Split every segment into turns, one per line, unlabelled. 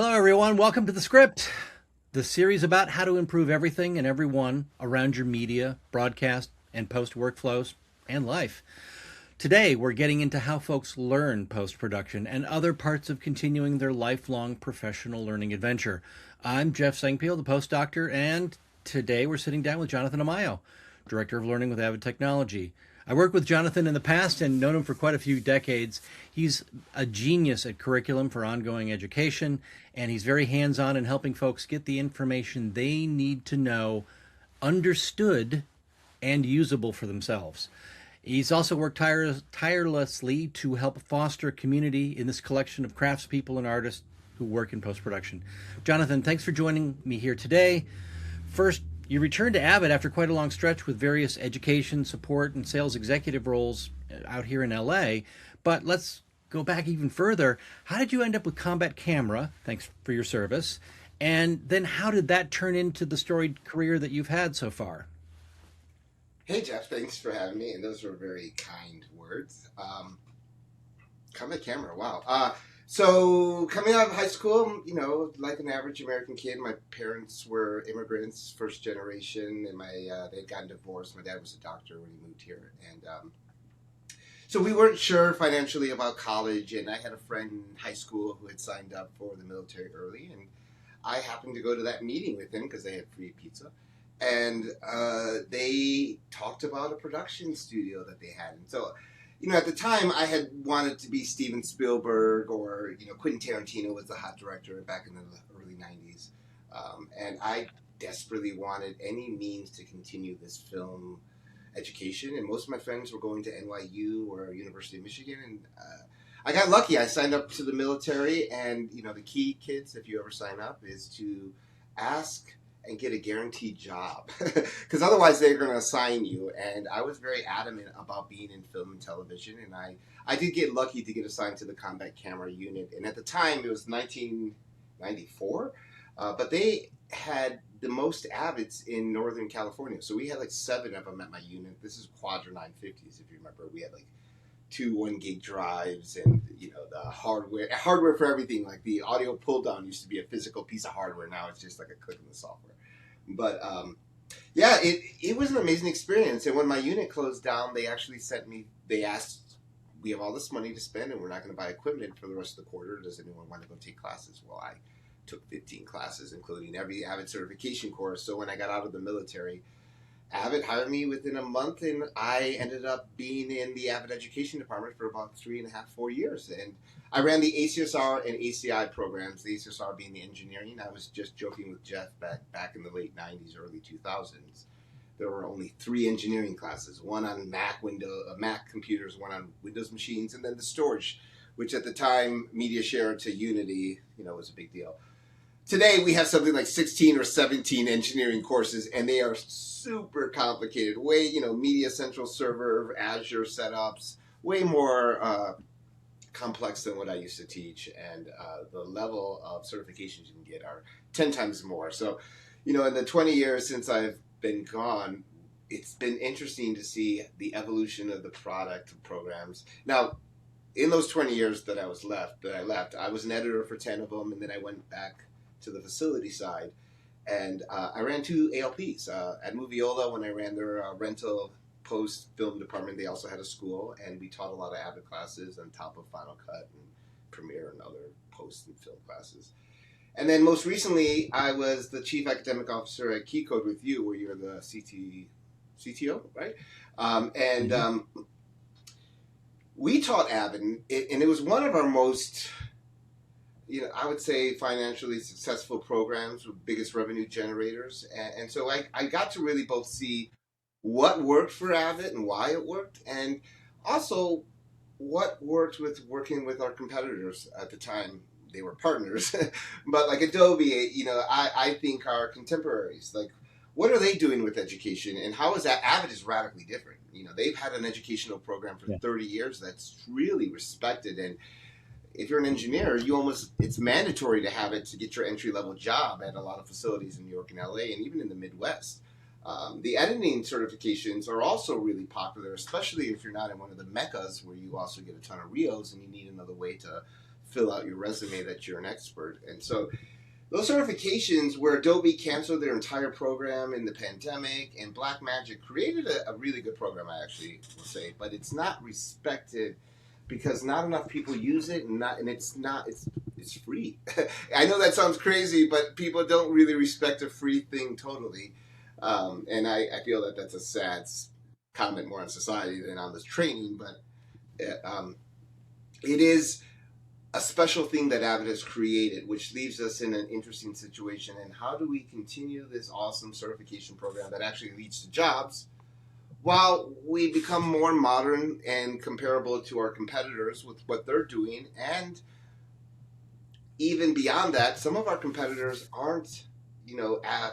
Hello, everyone. Welcome to The Script, the series about how to improve everything and everyone around your media, broadcast, and post workflows and life. Today, we're getting into how folks learn post-production and other parts of continuing their lifelong professional learning adventure. I'm Jeff Sengpeel, the post doctor, and today we're sitting down with Johnathan Amayo, Director of Learning with Avid Technology. I worked with Johnathan in the past and known him for quite a few decades. He's a genius at curriculum for ongoing education, and he's very hands-on in helping folks get the information they need to know understood and usable for themselves. He's also worked tirelessly to help foster community in this collection of craftspeople and artists who work in post-production. Johnathan, thanks for joining me here today. First, you returned to Avid after quite a long stretch with various education, support, and sales executive roles out here in LA. But let's go back even further. How did you end up with Combat Camera? Thanks for your service. And then how did that turn into the storied career that you've had so far?
Hey, Jeff, thanks for having me. And those were very kind words. Combat Camera, wow. So coming out of high school, like an average American kid, my parents were immigrants, first generation, and they'd gotten divorced. My dad was a doctor when he moved here, and so we weren't sure financially about college. And I had a friend in high school who had signed up for the military early, and I happened to go to that meeting with him because they had free pizza, and they talked about a production studio that they had, and so. At the time, I had wanted to be Steven Spielberg or, Quentin Tarantino was the hot director back in the early 90s. And I desperately wanted any means to continue this film education. And most of my friends were going to NYU or University of Michigan. And I got lucky. I signed up to the military. And, the key, kids, if you ever sign up, is to ask and get a guaranteed job, because otherwise they're going to assign you. And I was very adamant about being in film and television, and I did get lucky to get assigned to the Combat Camera unit. And at the time, it was 1994, but they had the most Avids in Northern California. So we had like 7 of them at my unit. This is Quadra 950s, if you remember. We had like 2 1-gig drives, and the hardware for everything. Like the audio pull down used to be a physical piece of hardware. Now it's just like a click in the software. But it was an amazing experience. And when my unit closed down, they actually sent me. They asked, "We have all this money to spend, and we're not going to buy equipment for the rest of the quarter. Does anyone want to go take classes?" Well, I took 15 classes, including every Avid certification course. So when I got out of the military, Avid hired me within a month, and I ended up being in the Avid education department for about 3.5, 4 years. And I ran the ACSR and ACI programs, the ACSR being the engineering. I was just joking with Jeff back in the late 90s, early 2000s. There were only 3 engineering classes, one on Mac computers, one on Windows machines, and then the storage, which at the time, media share to Unity, was a big deal. Today, we have something like 16 or 17 engineering courses, and they are super complicated. Media Central Server, Azure setups, way more complex than what I used to teach. And the level of certifications you can get are 10 times more. So, in the 20 years since I've been gone, it's been interesting to see the evolution of the product programs. Now, in those 20 years that I left, I was an editor for 10 of them, and then I went back to the facility side, and I ran 2 ALPs at Moviola. When I ran their rental post film department, they also had a school, and we taught a lot of Avid classes on top of Final Cut and Premiere and other post and film classes. And then most recently, I was the chief academic officer at KeyCode with you, where you're the CTO, right? We taught Avid, and it was one of our most I would say financially successful programs with biggest revenue generators. And so I got to really both see what worked for Avid and why it worked, and also what worked with working with our competitors at the time. They were partners, but like Adobe, I think our contemporaries, like what are they doing with education, and how is that? Avid is radically different. They've had an educational program for 30 years that's really respected, and if you're an engineer, it's mandatory to have it to get your entry-level job at a lot of facilities in New York and LA, and even in the Midwest. The editing certifications are also really popular, especially if you're not in one of the meccas where you also get a ton of reels and you need another way to fill out your resume that you're an expert. And so those certifications, where Adobe canceled their entire program in the pandemic, and Blackmagic created a really good program, I actually will say, but it's not respected because not enough people use it, and it's free. I know that sounds crazy, but people don't really respect a free thing totally, and I feel that that's a sad comment more on society than on this training, but it is a special thing that Avid has created, which leaves us in an interesting situation. And how do we continue this awesome certification program that actually leads to jobs while we become more modern and comparable to our competitors with what they're doing? And even beyond that, some of our competitors aren't,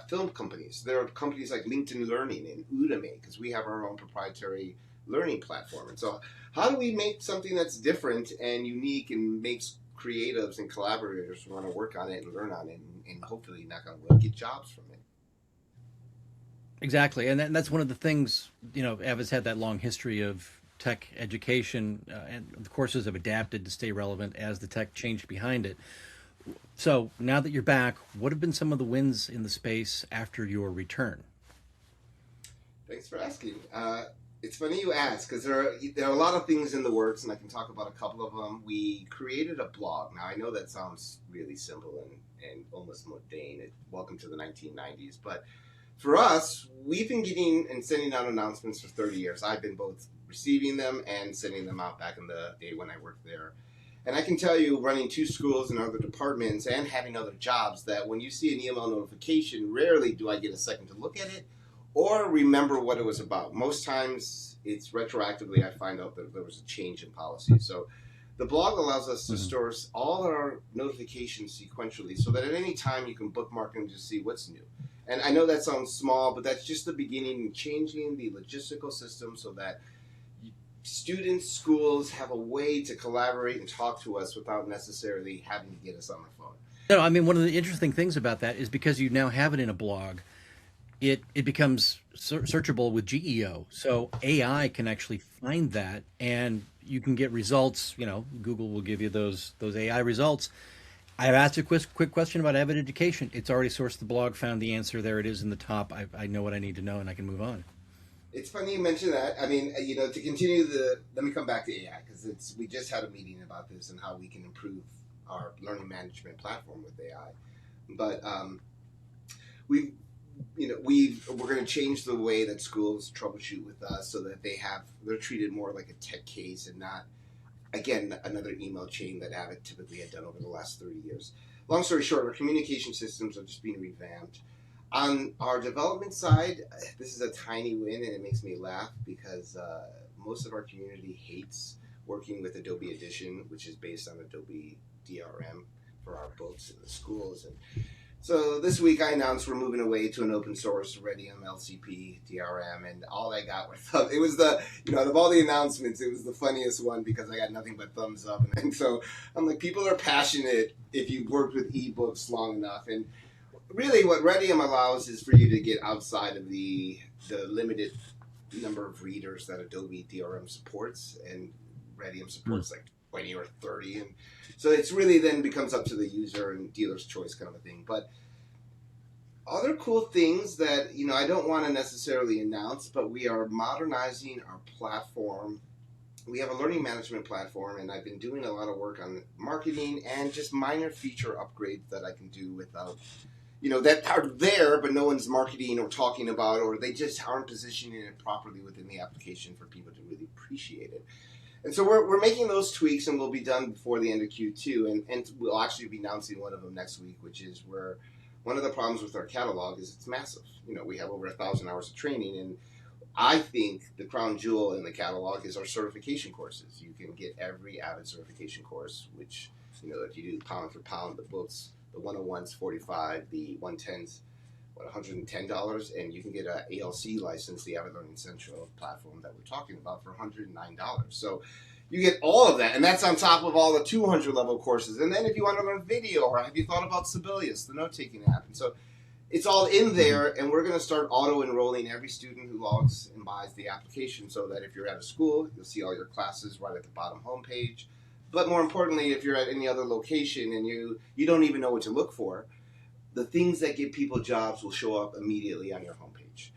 film companies. There are companies like LinkedIn Learning and Udemy, because we have our own proprietary learning platform. And so how do we make something that's different and unique and makes creatives and collaborators want to work on it and learn on it and hopefully, knock on wood, get jobs from it?
Exactly, and that's one of the things. Avid's had that long history of tech education, and the courses have adapted to stay relevant as the tech changed behind it. So now that you're back, what have been some of the wins in the space after your return?
Thanks for asking. It's funny you ask, because there are a lot of things in the works, and I can talk about a couple of them. We created a blog. Now, I know that sounds really simple and almost mundane. Welcome to the 1990s. But for us, we've been getting and sending out announcements for 30 years. I've been both receiving them and sending them out back in the day when I worked there. And I can tell you, running 2 schools and other departments and having other jobs, that when you see an email notification, rarely do I get a second to look at it or remember what it was about. Most times, it's retroactively I find out that there was a change in policy. So the blog allows us to store all our notifications sequentially, so that at any time you can bookmark and just see what's new. And I know that sounds small, but that's just the beginning, changing the logistical system so that students, schools have a way to collaborate and talk to us without necessarily having to get us on the phone.
No, I mean, one of the interesting things about that is because you now have it in a blog, it becomes searchable with GEO. So AI can actually find that, and you can get results. Google will give you those AI results. I've asked a quick question about Avid Education. It's already sourced the blog, found the answer. There it is in the top. I know what I need to know, and I can move on.
It's funny you mention that. I mean, to continue let me come back to AI, because we just had a meeting about this and how we can improve our learning management platform with AI. But we're going to change the way that schools troubleshoot with us so that they're treated more like a tech case and not, again, another email chain that Avid typically had done over the last 30 years. Long story short, our communication systems are just being revamped. On our development side, this is a tiny win, and it makes me laugh because most of our community hates working with Adobe Edition, which is based on Adobe DRM for our books in the schools. And so this week I announced we're moving away to an open source Redium LCP DRM, and all I got were thumbs. It was out of all the announcements, it was the funniest one because I got nothing but thumbs up. And so I'm like, people are passionate if you've worked with ebooks long enough. And really, what Redium allows is for you to get outside of the limited number of readers that Adobe DRM supports, and Redium supports like 20 or 30, and so it's really then becomes up to the user and dealer's choice kind of a thing. But other cool things that I don't want to necessarily announce, but we are modernizing our platform. We have a learning management platform, and I've been doing a lot of work on marketing and just minor feature upgrades that I can do without that are there, but no one's marketing or talking about, or they just aren't positioning it properly within the application for people to really appreciate it. And so we're making those tweaks, and we'll be done before the end of Q2, and we'll actually be announcing one of them next week, which is where one of the problems with our catalog is it's massive. We have over 1,000 hours of training, and I think the crown jewel in the catalog is our certification courses. You can get every Avid certification course, which, if you do pound for pound, the books, the 101's $45, the 110's $110, and you can get an ALC license, the Avid Learning Central platform that we're talking about, for $109. So you get all of that, and that's on top of all the 200 level courses. And then if you want to learn video, or have you thought about Sibelius, the note-taking app? And so it's all in there, and we're going to start auto-enrolling every student who logs and buys the application, so that if you're at a school, you'll see all your classes right at the bottom homepage. But more importantly, if you're at any other location and you don't even know what to look for, the things that give people jobs will show up immediately on your homepage.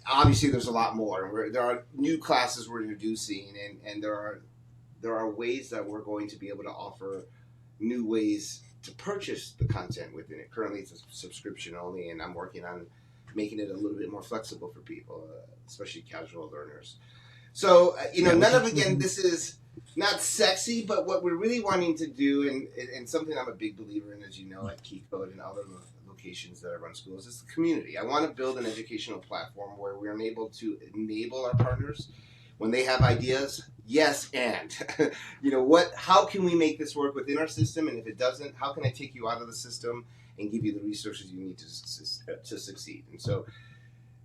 Obviously, there's a lot more. There are new classes we're introducing, and there are ways that we're going to be able to offer new ways to purchase the content within it. Currently, it's a subscription only, and I'm working on making it a little bit more flexible for people, especially casual learners. So, none of, again, this is not sexy, but what we're really wanting to do, and something I'm a big believer in, as you know, at Key Code and other locations that I run schools, is the community. I want to build an educational platform where we're able to enable our partners when they have ideas. Yes, and how can we make this work within our system? And if it doesn't, how can I take you out of the system and give you the resources you need to succeed? And so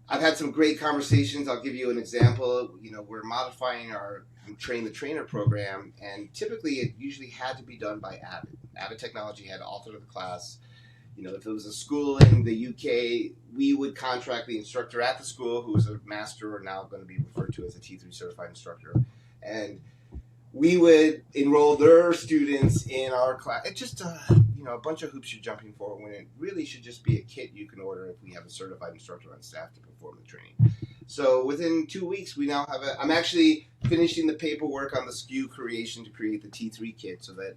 I've had some great conversations. I'll give you an example. We're modifying our Train the Trainer program, and typically it usually had to be done by Avid. Avid Technology had to alter the class. If it was a school in the UK, we would contract the instructor at the school, who was a master or now going to be referred to as a T3 certified instructor, and we would enroll their students in our class. It's just a bunch of hoops you're jumping for, when it really should just be a kit you can order if we have a certified instructor on staff to perform the training. So within 2 weeks, we now have I'm actually finishing the paperwork on the SKU creation to create the T3 kit, so that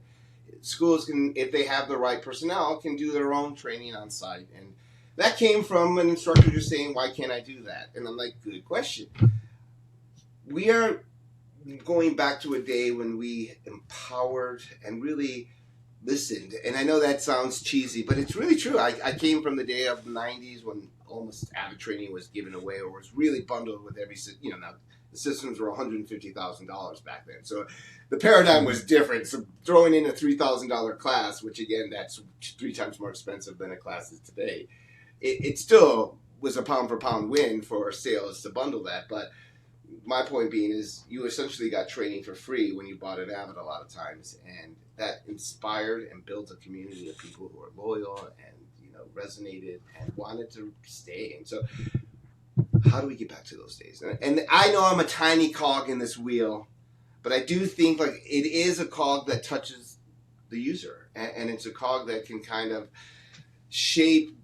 schools can, if they have the right personnel, can do their own training on site. And that came from an instructor just saying, why can't I do that? And I'm like, good question. We are going back to a day when we empowered and really listened. And I know that sounds cheesy, but it's really true. I came from the day of the 90s when almost Avid training was given away, or was really bundled with every, now the systems were $150,000 back then. So the paradigm was different. So throwing in a $3,000 class, which again, that's 3 times more expensive than a class is today, it still was a pound for pound win for sales to bundle that. But my point being is, you essentially got training for free when you bought an Avid a lot of times, and that inspired and built a community of people who are loyal and resonated and wanted to stay. And so, how do we get back to those days? And I know I'm a tiny cog in this wheel, but I do think like it is a cog that touches the user, and it's a cog that can kind of shape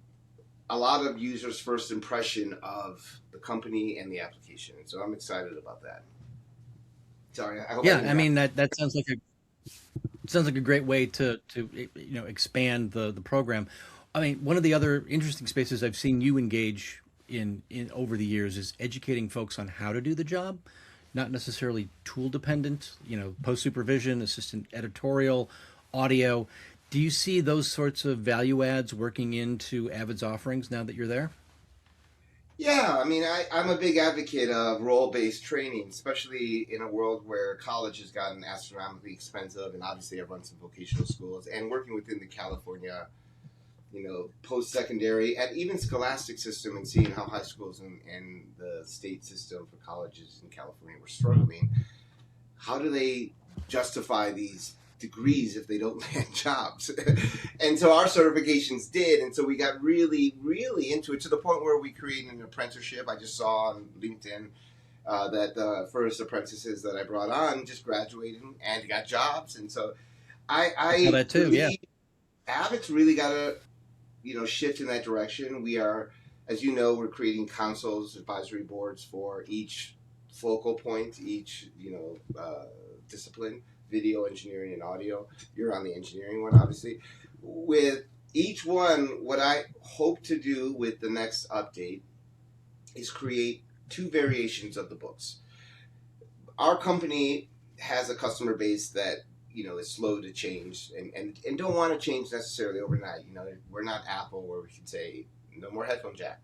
a lot of users' first impression of the company and the application. And so I'm excited about that. Sorry, I hope.
Yeah, I mean that sounds like a great way to expand the program. I mean, one of the other interesting spaces I've seen you engage in over the years is educating folks on how to do the job, not necessarily tool dependent. Post supervision, assistant editorial, audio. Do you see those sorts of value adds working into Avid's offerings now that you're there?
Yeah, I mean, I'm a big advocate of role-based training, especially in a world where college has gotten astronomically expensive, and obviously I've run some vocational schools, and working within the California, post-secondary and even scholastic system, and seeing how high schools and the state system for colleges in California were struggling. How do they justify these degrees if they don't land jobs? And so our certifications did, and so we got really, really into it, to the point where we created an apprenticeship. I just saw on LinkedIn that the first apprentices that I brought on just graduated and got jobs. And so I
that too, yeah.
Avid's really got to shift in that direction. We are, as you know, we're creating councils, advisory boards for each focal point, each discipline: video, engineering, and audio. You're on the engineering one, obviously. With each one, what I hope to do with the next update is create 2 variations of the books. Our company has a customer base that is slow to change and don't want to change necessarily overnight. We're not Apple, where we can say no more headphone jack.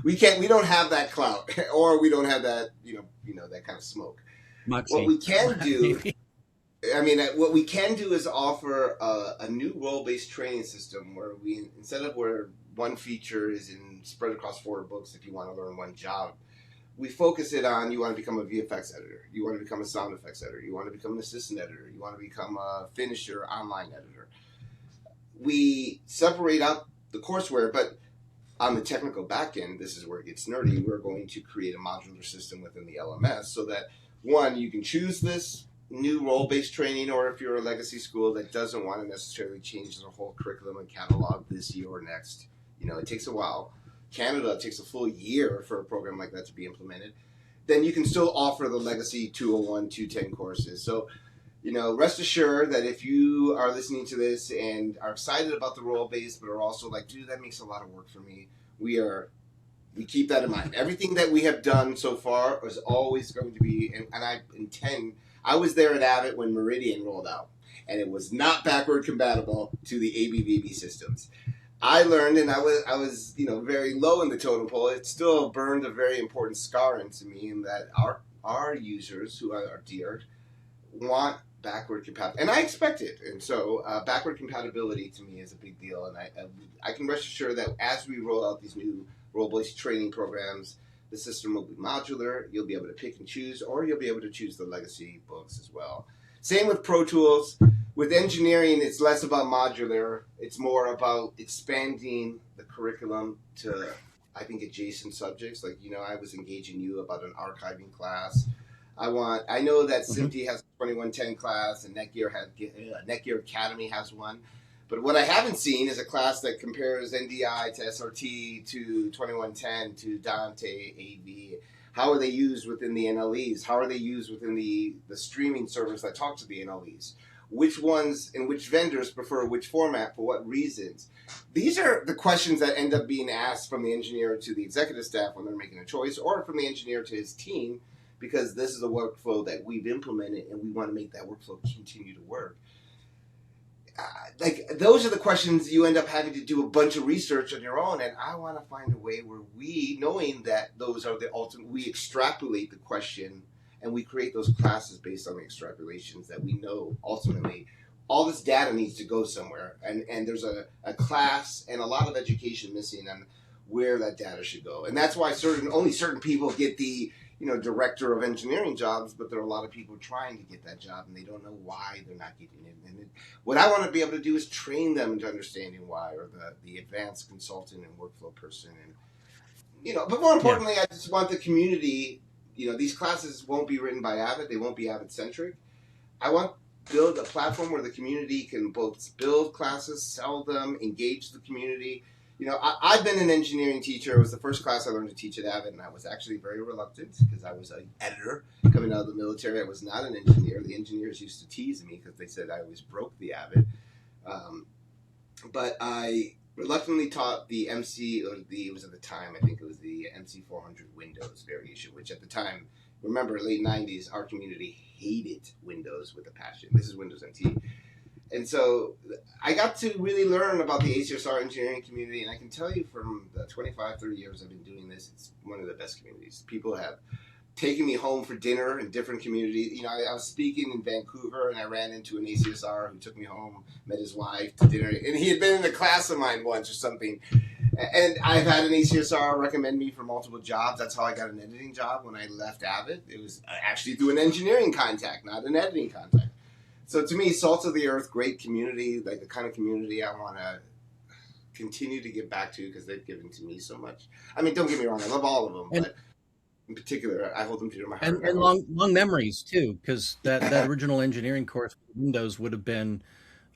we don't have that clout, or we don't have that that kind of smoke.
Moxie.
What we can do what we can do is offer a new role-based training system, where we, instead of where one feature is spread across 4 books if you want to learn one job, we focus it on, you want to become a VFX editor, you want to become a sound effects editor, you want to become an assistant editor, you want to become a finisher online editor. We separate out the courseware, but on the technical back end, this is where it gets nerdy. We're going to create a modular system within the LMS, so that, one, you can choose this new role-based training, or if you're a legacy school that doesn't want to necessarily change the whole curriculum and catalog this year or next, it takes a while. Canada, it takes a full year for a program like that to be implemented. Then you can still offer the legacy 201, 210 courses. So, rest assured that if you are listening to this and are excited about the role-based, but are also like, dude, that makes a lot of work for me, we keep that in mind. Everything that we have done so far is always going to be, and I was there at Avid when Meridian rolled out, and it was not backward compatible to the ABVB systems. I learned, and I was very low in the totem pole. It still burned a very important scar into me, in that our users, who are dear, want backward compatibility, and I expect it. And so backward compatibility to me is a big deal, and I can rest assured that as we roll out these new role-based training programs, the system will be modular. You'll be able to pick and choose, or you'll be able to choose the legacy books as well. Same with Pro Tools. With engineering, it's less about modular. It's more about expanding the curriculum to, I think, adjacent subjects. Like, I was engaging you about an archiving class. I know that SMPTE has a 2110 class, and Netgear Academy has one. But what I haven't seen is a class that compares NDI to SRT to 2110 to Dante, AV. How are they used within the NLEs? How are they used within the streaming servers that talk to the NLEs? Which ones and which vendors prefer which format for what reasons? These are the questions that end up being asked from the engineer to the executive staff when they're making a choice, or from the engineer to his team, because this is a workflow that we've implemented and we want to make that workflow continue to work. Those are the questions you end up having to do a bunch of research on your own, and I want to find a way where we, knowing that those are the ultimate, we extrapolate the question and we create those classes based on the extrapolations that we know ultimately all this data needs to go somewhere, and there's a class and a lot of education missing on where that data should go. And that's why only certain people get the director of engineering jobs, but there are a lot of people trying to get that job and they don't know why they're not getting it. And what I want to be able to do is train them into understanding why, or the advanced consultant and workflow person. And but more importantly, I just want the community. These classes won't be written by Avid; they won't be Avid centric. I want to build a platform where the community can both build classes, sell them, engage the community. I've been an engineering teacher. It was the first class I learned to teach at Avid, and I was actually very reluctant because I was an editor coming out of the military. I was not an engineer. The engineers used to tease me because they said I always broke the Avid. But I reluctantly taught the MC, it was at the time, I think it was the MC400 Windows variation, which at the time, remember, late 90s, our community hated Windows with a passion. This is Windows NT. And so I got to really learn about the ACSR engineering community, and I can tell you from the 25, 30 years I've been doing this, it's one of the best communities. People have taken me home for dinner in different communities. I was speaking in Vancouver, and I ran into an ACSR who took me home, met his wife to dinner, and he had been in a class of mine once or something. And I've had an ACSR recommend me for multiple jobs. That's how I got an editing job when I left Avid. It was actually through an engineering contact, not an editing contact. So to me, Salt of the Earth, great community, like the kind of community I want to continue to give back to because they've given to me so much. I mean, don't get me wrong, I love all of them, but in particular, I hold them dear to my heart.
And long memories too, because that original engineering course with Windows would have been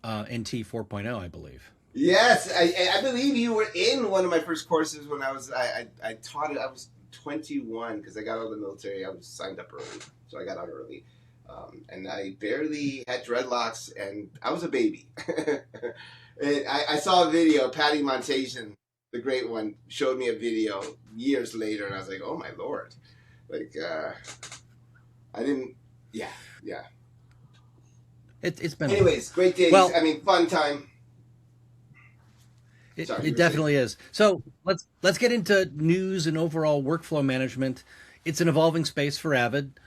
NT 4.0, I believe.
Yes, I believe you were in one of my first courses when I taught it. I was 21 because I got out of the military. I was signed up early, so I got out early. And I barely had dreadlocks, and I was a baby. And I saw a video. Patty Montasian, the great one, showed me a video years later, and I was like, "Oh my lord!" Like, I didn't. Yeah.
It's been.
Anyways, great days. Well, I mean, fun time.
It definitely is. So let's get into news and overall workflow management. It's an evolving space for Avid.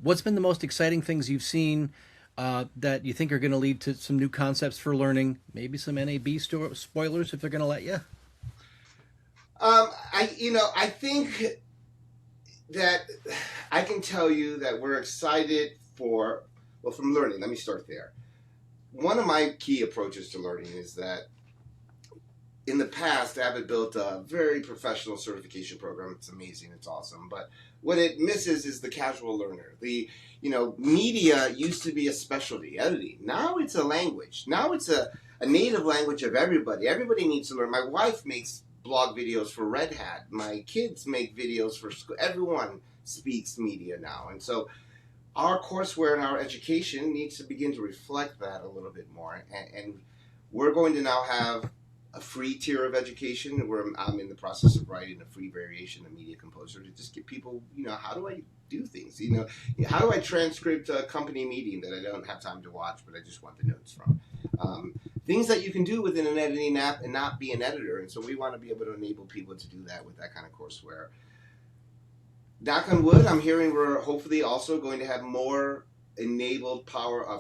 What's been the most exciting things you've seen that you think are going to lead to some new concepts for learning? Maybe some NAB spoilers if they're going to let you.
I think that I can tell you that we're excited from learning. Let me start there. One of my key approaches to learning is that in the past, Avid built a very professional certification program. It's amazing. It's awesome. But What it misses is the casual learner. Media used to be a specialty, editing. Now it's a language. Now it's a native language of everybody. Everybody needs to learn. My wife makes blog videos for Red Hat. My kids make videos for school. Everyone speaks media now. And so our courseware and our education needs to begin to reflect that a little bit more. And we're going to now have a free tier of education where I'm in the process of writing a free variation of Media Composer to just get people, how do I do things? How do I transcript a company meeting that I don't have time to watch, but I just want the notes from? Things that you can do within an editing app and not be an editor. And so we want to be able to enable people to do that with that kind of courseware. Knock on wood, I'm hearing we're hopefully also going to have more enabled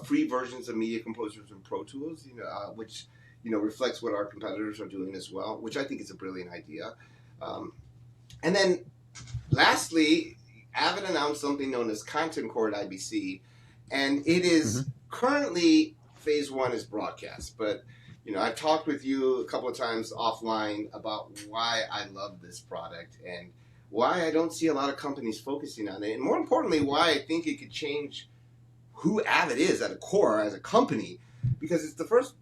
free versions of Media Composers and Pro Tools, which reflects what our competitors are doing as well, which I think is a brilliant idea. And then lastly, Avid announced something known as Content Core at IBC, and it is currently phase one is broadcast. But I've talked with you a couple of times offline about why I love this product and why I don't see a lot of companies focusing on it, and more importantly, why I think it could change who Avid is at a core as a company, because it's the first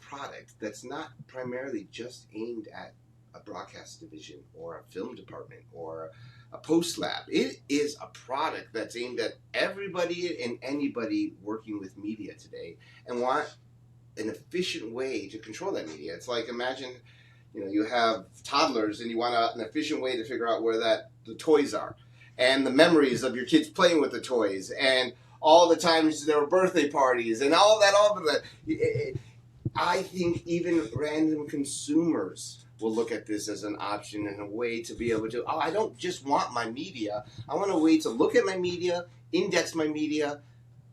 product that's not primarily just aimed at a broadcast division or a film department or a post lab. It is a product that's aimed at everybody and anybody working with media today and want an efficient way to control that media. It's like, imagine, you have toddlers and you want an efficient way to figure out where the toys are and the memories of your kids playing with the toys and all the times there were birthday parties and all of that. I think even random consumers will look at this as an option and a way to be able to, I don't just want my media. I want a way to look at my media, index my media,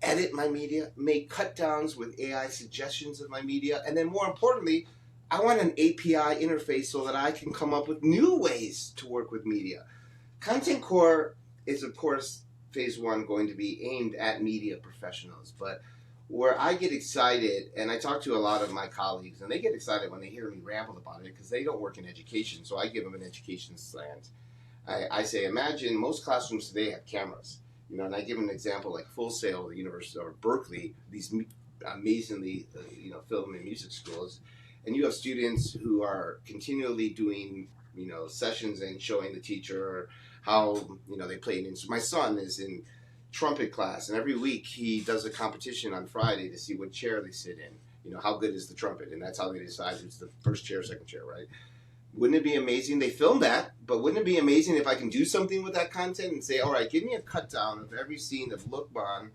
edit my media, make cut downs with AI suggestions of my media, and then more importantly, I want an API interface so that I can come up with new ways to work with media. Content Core is, of course, phase one going to be aimed at media professionals, but where I get excited, and I talk to a lot of my colleagues, and they get excited when they hear me ramble about it because they don't work in education, so I give them an education slant. I say, imagine most classrooms today have cameras, and I give them an example like Full Sail, the University of Berkeley, these amazingly, film and music schools, and you have students who are continually doing, sessions and showing the teacher how, they play an instrument. My son is in trumpet class, and every week he does a competition on Friday to see what chair they sit in. How good is the trumpet, and that's how they decide who's the first chair, second chair, right? Wouldn't it be amazing? They film that, but wouldn't it be amazing if I can do something with that content and say, all right, give me a cut down of every scene of Lukman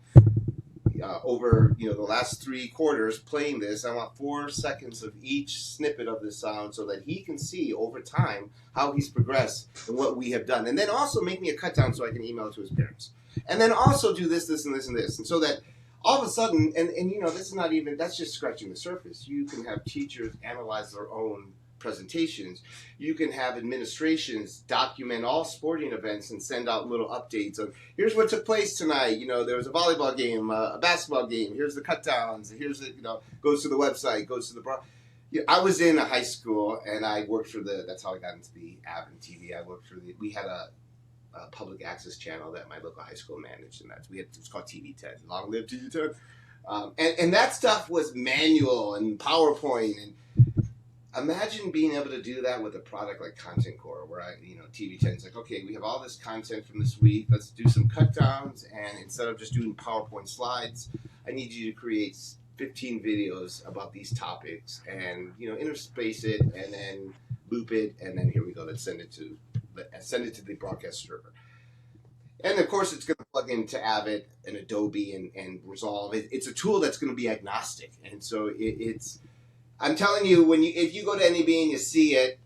over the last 3 quarters playing this. I want 4 seconds of each snippet of the sound so that he can see over time how he's progressed and what we have done, and then also make me a cut down so I can email it to his parents. And then also do this, this, and this, and this. And so that all of a sudden, and this is not even, that's just scratching the surface. You can have teachers analyze their own presentations. You can have administrations document all sporting events and send out little updates of, here's what took place tonight. There was a volleyball game, a basketball game. Here's the cut downs. Here's it, goes to the website, goes to the I was in a high school and I worked for that's how I got into the Avid TV. We had a public access channel that my local high school managed, and it's called TV10. Long live TV10. And that stuff was manual and PowerPoint, and imagine being able to do that with a product like Content Core, where TV10 is like, okay, we have all this content from this week. Let's do some cut downs, and instead of just doing PowerPoint slides, I need you to create 15 videos about these topics, and interspace it, and then loop it, and then here we go. Let's send it to the broadcast server. And of course, it's going to plug into Avid and Adobe and Resolve. It's a tool that's going to be agnostic. And so I'm telling you, if you go to NAB and you see it,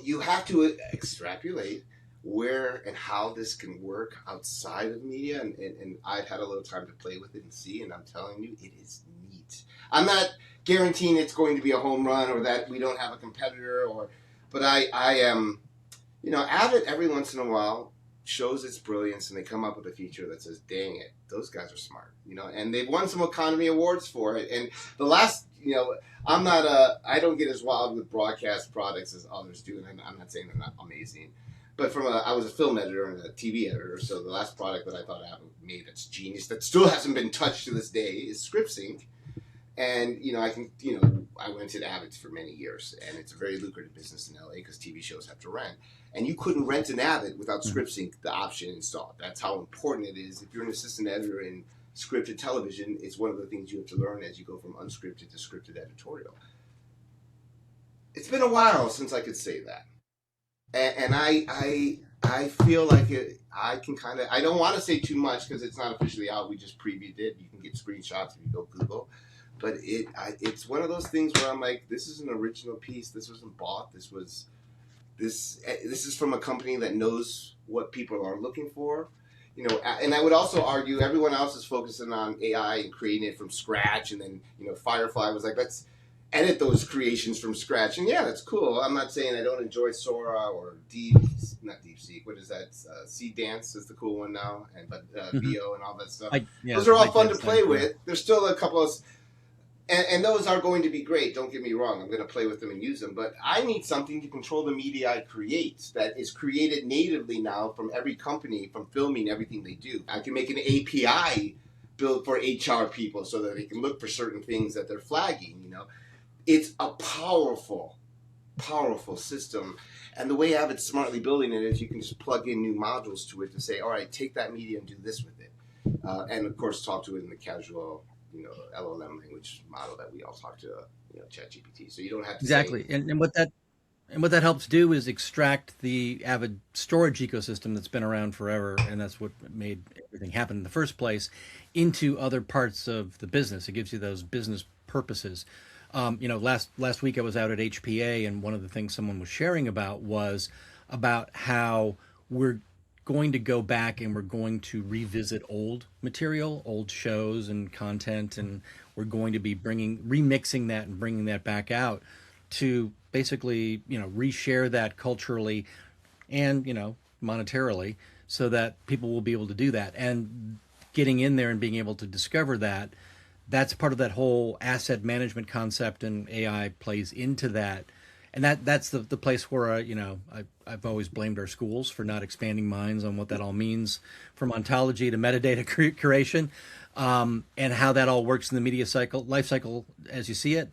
you have to extrapolate where and how this can work outside of media. And I've had a little time to play with it and see, and I'm telling you, it is neat. I'm not guaranteeing it's going to be a home run or that we don't have a competitor, but I am... Avid every once in a while shows its brilliance, and they come up with a feature that says, dang it, those guys are smart, and they've won some economy awards for it. And the last, I don't get as wild with broadcast products as others do, and I'm not saying they're not amazing, but I was a film editor and a TV editor, so the last product that I thought Avid made that's genius, that still hasn't been touched to this day, is ScriptSync. And I went to Avid for many years, and it's a very lucrative business in LA because TV shows have to rent, and you couldn't rent an Avid without ScriptSync, the option installed. That's how important it is. If you're an assistant editor in scripted television, it's one of the things you have to learn as you go from unscripted to scripted editorial. It's been a while since I could say that, and I feel like I can kind of. I don't want to say too much because it's not officially out. We just previewed it. You can get screenshots if you go Google. But it's one of those things where I'm like, this is an original piece. This wasn't bought. This is from a company that knows what people are looking for. And I would also argue everyone else is focusing on AI and creating it from scratch. And then, Firefly was like, let's edit those creations from scratch. And yeah, that's cool. I'm not saying I don't enjoy Sora or not DeepSeek. What is that? Sea Dance is the cool one now. But VO and all that stuff. Those are all fun to play with. There's still a couple of... And those are going to be great, don't get me wrong. I'm going to play with them and use them. But I need something to control the media I create that is created natively now from every company, from filming everything they do. I can make an API built for HR people so that they can look for certain things that they're flagging, It's a powerful, powerful system. And the way Avid's smartly building it is you can just plug in new modules to it to say, all right, take that media and do this with it. And, of course, talk to it in the casual... LLM language model that we all talk to, ChatGPT. So you don't have to
exactly. And what that helps do is extract the Avid storage ecosystem that's been around forever, and that's what made everything happen in the first place, into other parts of the business. It gives you those business purposes. Last week I was out at HPA, and one of the things someone was sharing was about how we're going to go back and we're going to revisit old material, old shows and content, and we're going to be remixing that and bringing that back out to basically, reshare that culturally and, monetarily, so that people will be able to do that. And getting in there and being able to discover that's part of that whole asset management concept, and AI plays into that. And that's the place where, I've always blamed our schools for not expanding minds on what that all means, from ontology to metadata curation, and how that all works in the media life cycle as you see it.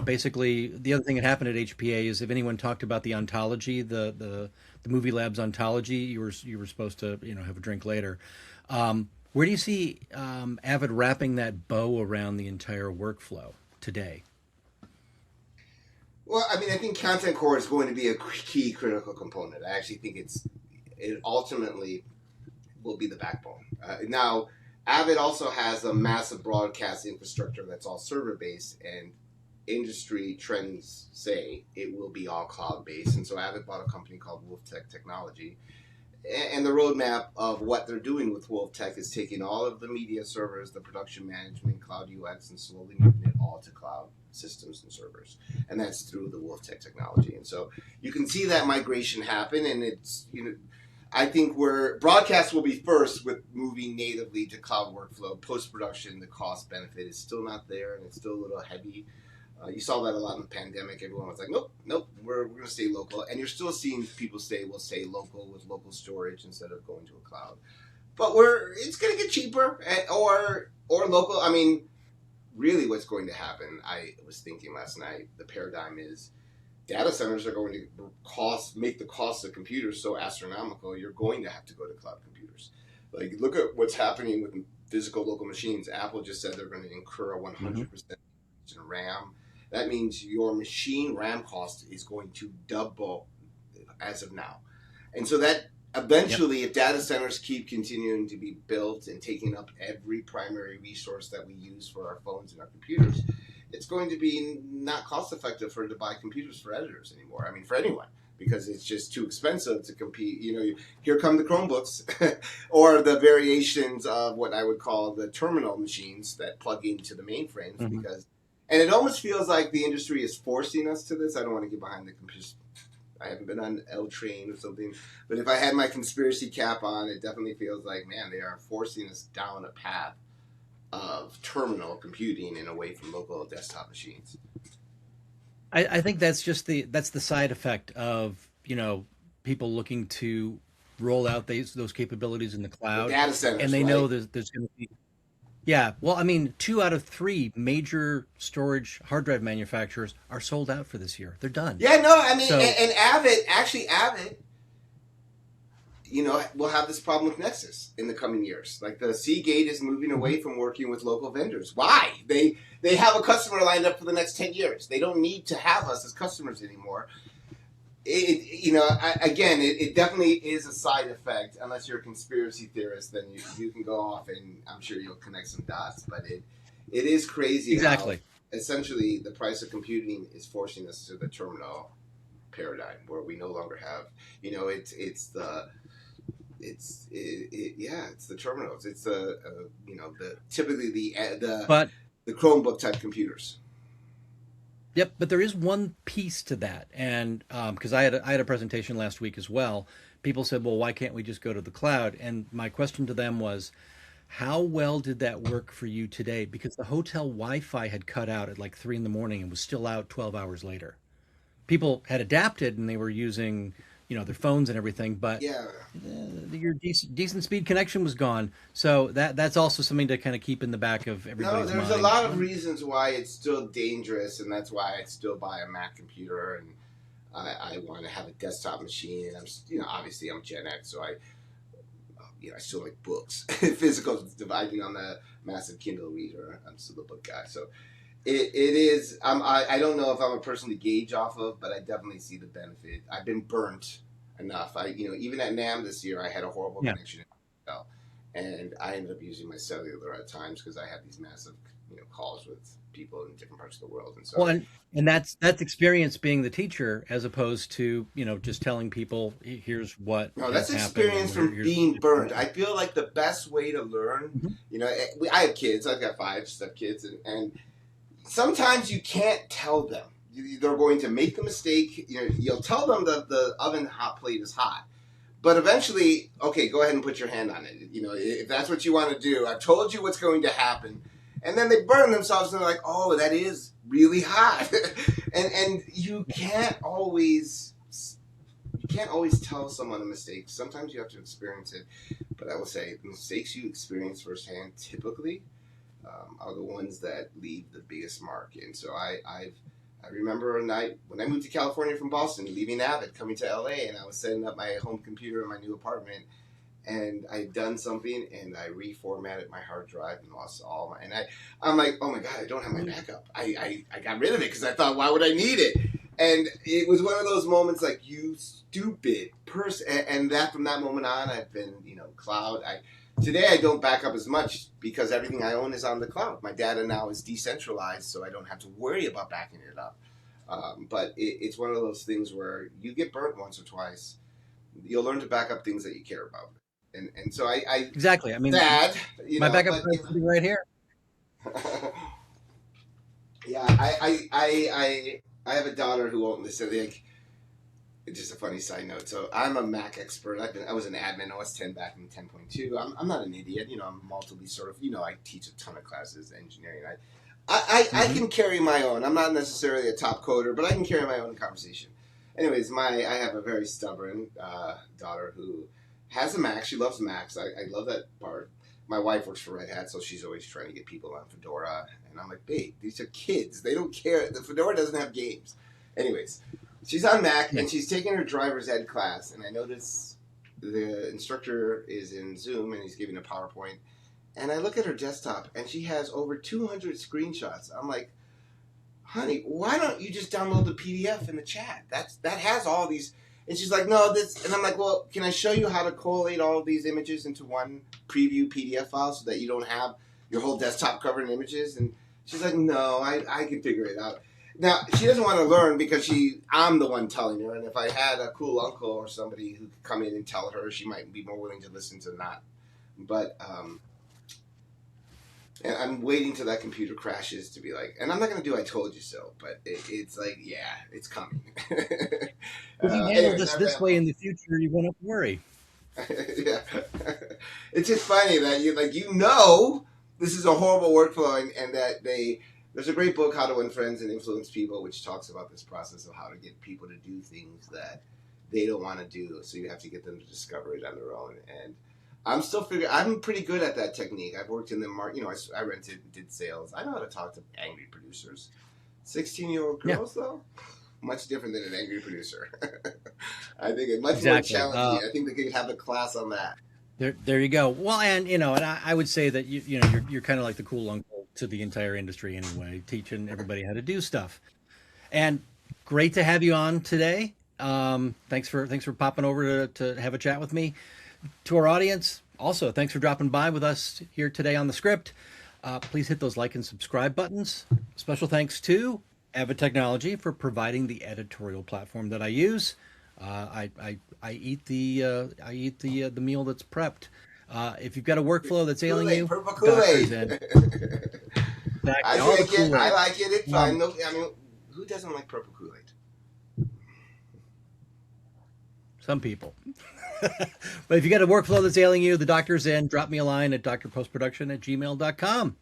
Basically, the other thing that happened at HPA is if anyone talked about the ontology, the Movie Labs ontology, you were supposed to, have a drink later. Where do you see Avid wrapping that bow around the entire workflow today?
Well, I think content core is going to be a key critical component. I actually think it ultimately will be the backbone. Now, Avid also has a massive broadcast infrastructure that's all server-based, and industry trends say it will be all cloud-based. And so Avid bought a company called Wolf Tech Technology. And the roadmap of what they're doing with Wolf Tech is taking all of the media servers, the production management, cloud UX, and slowly moving it all to cloud systems and servers. And that's through the Wolf Tech technology. And so you can see that migration happen, and it's, I think broadcast will be first with moving natively to cloud workflow. Post-production, the cost benefit is still not there, and it's still a little heavy. You saw that a lot in the pandemic. Everyone was like, nope, we're going to stay local. And you're still seeing people say, we'll stay local with local storage instead of going to a cloud. But it's going to get cheaper or local. Really what's going to happen, I was thinking last night, the paradigm is data centers are going to make the cost of computers so astronomical, you're going to have to go to cloud computers. Like, look at what's happening with physical local machines. Apple just said they're going to incur a 100% in RAM. That means your machine RAM cost is going to double as of now. And so that eventually, if data centers keep continuing to be built and taking up every primary resource that we use for our phones and our computers, it's going to be not cost effective to buy computers for editors anymore. For anyone, because it's just too expensive to compete. Here come the Chromebooks or the variations of what I would call the terminal machines that plug into the mainframes and it almost feels like the industry is forcing us to this. I don't want to get behind the computers. I haven't been on L train or something, but if I had my conspiracy cap on, it definitely feels like, man, they are forcing us down a path of terminal computing and away from local desktop machines.
I think that's the side effect of people looking to roll out those capabilities in the
The
cloud,
data
and
centers,
they know
right?
there's going to be. Yeah, well, I mean, 2 out of 3 major storage hard drive manufacturers are sold out for this year. They're done.
Yeah, no, I mean,
So,
and Avid, actually, Avid, will have this problem with Nexus in the coming years. Like the Seagate is moving
mhm.
away from working with local vendors. Why? They have a customer lined up for the next 10 years. They don't need to have us as customers anymore. It definitely is a side effect. Unless you're a conspiracy theorist, then you can go off and I'm sure you'll connect some dots. But it is crazy how
Exactly.
essentially the price of computing is forcing us to the terminal paradigm where we no longer have, it's the terminals. It's the typically
But
the Chromebook type computers.
yep, but there is one piece to that, and because I had a presentation last week as well. People said, "Well, why can't we just go to the cloud?" And my question to them was, "How well did that work for you today?" Because the hotel Wi-Fi had cut out at like 3 in the morning and was still out 12 hours later. People had adapted and they were using, their phones and everything, but
Yeah.
your decent speed connection was gone. So that's also something to kind of keep in the back of
No,
everybody's
there's a
mind.
lot of reasons why it's still dangerous, and that's why I still buy a Mac computer, and I want to have a desktop machine. And obviously I'm Gen X, so I still like books, physical, dividing on the massive Kindle reader. I'm still a book guy, so it is. I don't know if I'm a person to gauge off of, but I definitely see the benefit. I've been burnt enough. Even at NAM this year, I had a horrible
Yeah.
connection in the hotel, and I ended up using my cellular at times because I had these massive calls with people in different parts of the world, and so
Well, and that's experience being the teacher as opposed to, just telling people, Here's what
no,
has
that's
happened and
experience
where
from
here's
being
what
burned.
you
I feel like the best way to learn,
Mhm.
I have kids. I've got 5 step-kids, and sometimes you can't tell them. They're going to make the mistake. You'll tell them that the oven hot plate is hot, but eventually, okay, go ahead and put your hand on it. If that's what you want to do, I've told you what's going to happen, and then they burn themselves, and they're like, "Oh, that is really hot," and you can't always tell someone a mistake. Sometimes you have to experience it. But I will say, the mistakes you experience firsthand typically are the ones that leave the biggest mark. And so I remember a night when I moved to California from Boston, leaving Avid, coming to LA, and I was setting up my home computer in my new apartment, and I'd done something, and I reformatted my hard drive and lost all my. And I'm like, oh my god, I don't have my backup. I got rid of it because I thought, why would I need it? And it was one of those moments like, you stupid person. And that from that moment on, I've been cloud. Today I don't back up as much because everything I own is on the cloud. My data now is decentralized, so I don't have to worry about backing it up. But it's one of those things where you get burnt once or twice. You'll learn to back up things that you care about, and so I
Exactly. I mean,
sad,
my backup
but
plan is sitting right here.
yeah, I have a daughter who won't listen. Like, it's just a funny side note. So I'm a Mac expert. I was an admin OS 10 back in 10.2. I'm not an idiot. I'm multiply sort of. I teach a ton of classes, engineering. I
Hmm.
can carry my own. I'm not necessarily a top coder, but I can carry my own conversation. Anyways, I have a very stubborn daughter who has a Mac. She loves Macs. I love that part. My wife works for Red Hat, so she's always trying to get people on Fedora. And I'm like, babe, these are kids. They don't care. The Fedora doesn't have games. Anyways, she's on Mac
Yeah.
and she's taking her driver's ed class. And I notice the instructor is in Zoom and he's giving a PowerPoint. And I look at her desktop and she has over 200 screenshots. I'm like, honey, why don't you just download the PDF in the chat? That has all these. And she's like, no, this. And I'm like, well, can I show you how to collate all of these images into one preview PDF file so that you don't have your whole desktop covered in images? And she's like, no, I can figure it out. Now she doesn't want to learn because I'm the one telling her. And if I had a cool uncle or somebody who could come in and tell her, she might be more willing to listen to not. But and I'm waiting till that computer crashes to be like, and I'm not going to do I told you so, but it's like, yeah, it's coming.
If you handle
Anyways,
this this way in the future, you won't have to worry.
yeah. It's just funny that this is a horrible workflow, and that there's a great book, How to Win Friends and Influence People, which talks about this process of how to get people to do things that they don't want to do. So you have to get them to discover it on their own. And I'm still figuring. I'm pretty good at that technique. I've worked in the market. You know, I rented, did sales. I know how to talk to angry producers. 16-year-old girls, though, much different than an angry producer. I think it's much more challenging. I think they could have a class on that.
There you go. Well, and you know, and I would say that you're kind of like the cool uncle to the entire industry anyway, teaching everybody how to do stuff. And great to have you on today. Thanks for popping over to have a chat with me. To our audience, also thanks for dropping by with us here today on The Script. Please hit those like and subscribe buttons. Special thanks to Avid Technology for providing the editorial platform that I use. I eat the meal that's prepped. If you've got a workflow that's ailing you,
Purple Kool-Aide.
I
like it. I like it. It's fine. No, I mean, who doesn't like purple Kool-Aide?
Some people. But if you got a workflow that's ailing you, the doctor's in. Drop me a line at drpostproduction@gmail.com.